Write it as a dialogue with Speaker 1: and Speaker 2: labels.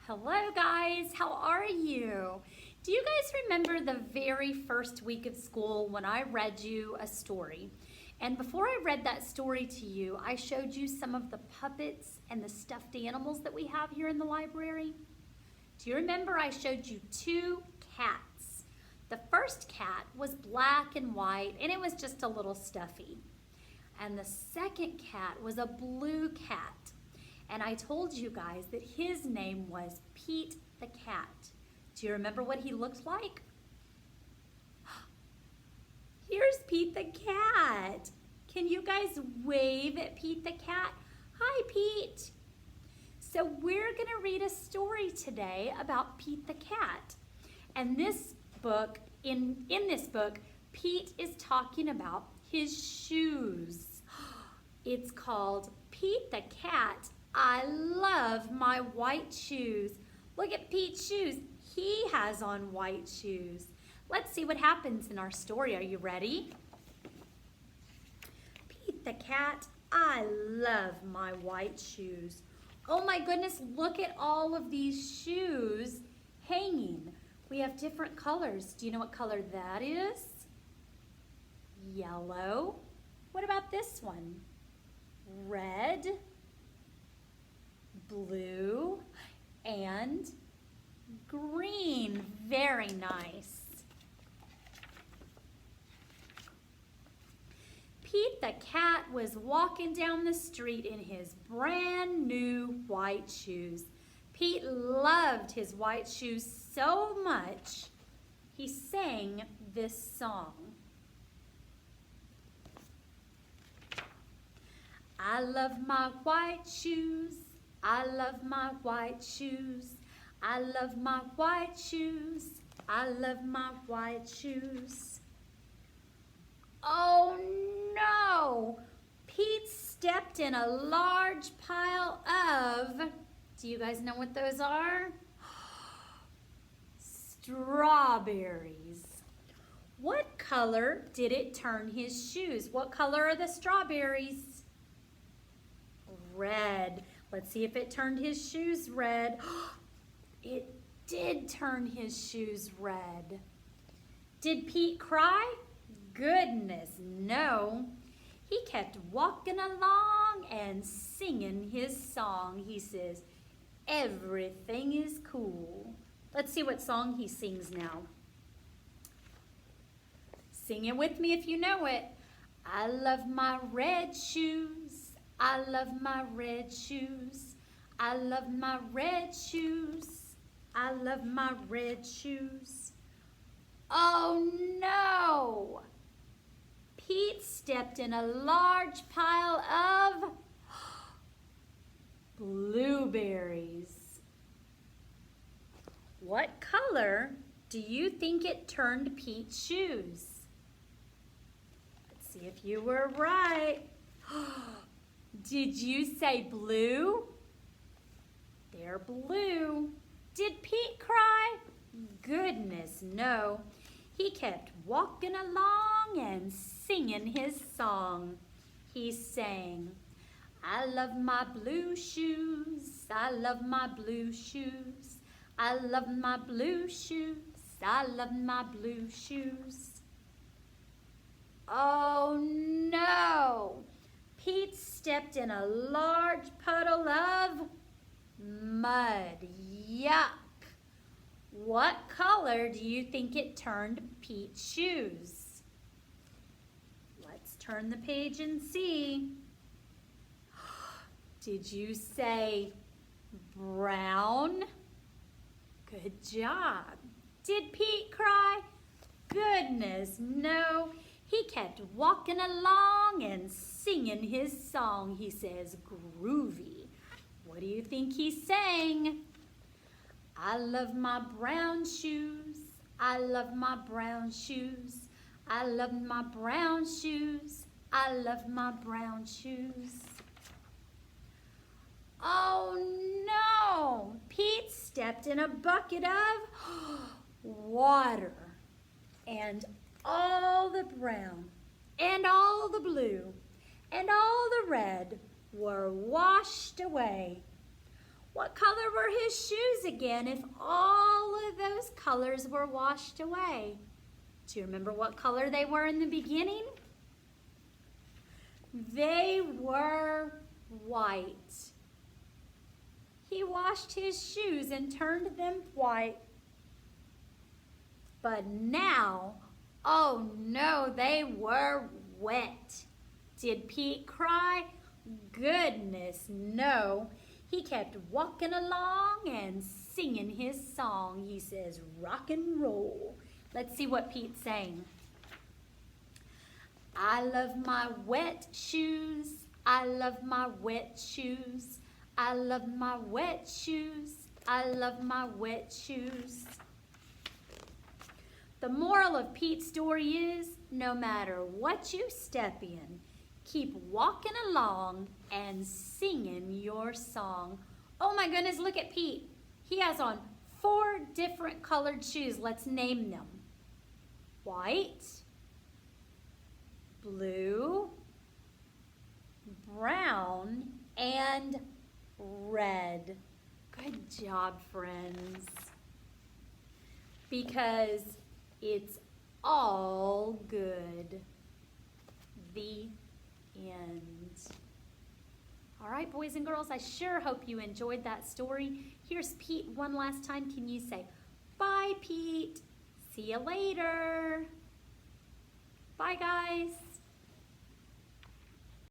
Speaker 1: Hello guys, how are you? Do you guys remember the very first week of school when I read you a story? And before I read that story to you, I showed you some of the puppets and the stuffed animals that we have here in the library? Do you remember I showed you two cats? The first cat was black and white and it was just a little stuffy. And the second cat was a blue cat. And I told you guys that his name was Pete the cat. Do you remember what he looked like? Here's Pete the cat. Can you guys wave at Pete the cat? Hi, Pete. So we're gonna read a story today about Pete the cat. And this book, in this book, Pete is talking about his shoes. It's called Pete the Cat, I Love My White Shoes. Look at Pete's shoes. He has on white shoes. Let's see what happens in our story. Are you ready? Pete the cat, I love my white shoes. Oh my goodness, look at all of these shoes hanging. We have different colors. Do you know what color that is? Yellow. What about this one? Red, blue, and green. Very nice. Pete the cat was walking down the street in his brand new white shoes. Pete loved his white shoes so much, he sang this song. I love my white shoes. I love my white shoes. I love my white shoes. I love my white shoes. Oh no! Pete stepped in a large pile of, do you guys know what those are? Strawberries. What color did it turn his shoes? What color are the strawberries? Red. Let's see if it turned his shoes red. It did turn his shoes red. Did Pete cry? Goodness, no. He kept walking along and singing his song. He says, everything is cool. Let's see what song he sings now. Sing it with me if you know it. I love my red shoes. I love my red shoes. I love my red shoes. I love my red shoes. Oh no! Pete stepped in a large pile of blueberries. What color do you think it turned Pete's shoes? Let's see if you were right. Did you say blue? They're blue. Did Pete cry? Goodness, no. He kept walking along and singing his song. He sang, I love my blue shoes. I love my blue shoes. I love my blue shoes. I love my blue shoes. Oh no! Pete stepped in a large puddle of mud. Yuck! What color do you think it turned Pete's shoes? Let's turn the page and see. Did you say brown? Good job. Did Pete cry? Goodness, no. He kept walking along and singing his song. He says, groovy. What do you think he sang? I love my brown shoes. I love my brown shoes. I love my brown shoes. I love my brown shoes. Oh no! Pete stepped in a bucket of water, and all the brown and all the blue and all the red were washed away. What color were his shoes again if all of those colors were washed away? Do you remember what color they were in the beginning? They were white. He washed his shoes and turned them white. But now, oh no, they were wet. Did Pete cry? Goodness, no. He kept walking along and singing his song. He says, rock and roll. Let's see what Pete's saying. I love my wet shoes. I love my wet shoes. I love my wet shoes. I love my wet shoes. The moral of Pete's story is, no matter what you step in, keep walking along and singing your song. Oh my goodness, look at Pete. He has on 4 different colored shoes. Let's name them. White, blue, brown, and red. Good job, friends. Because it's all good. The end. All right, boys and girls, I sure hope you enjoyed that story. Here's Pete one last time. Can you say, bye, Pete? See you later. Bye, guys.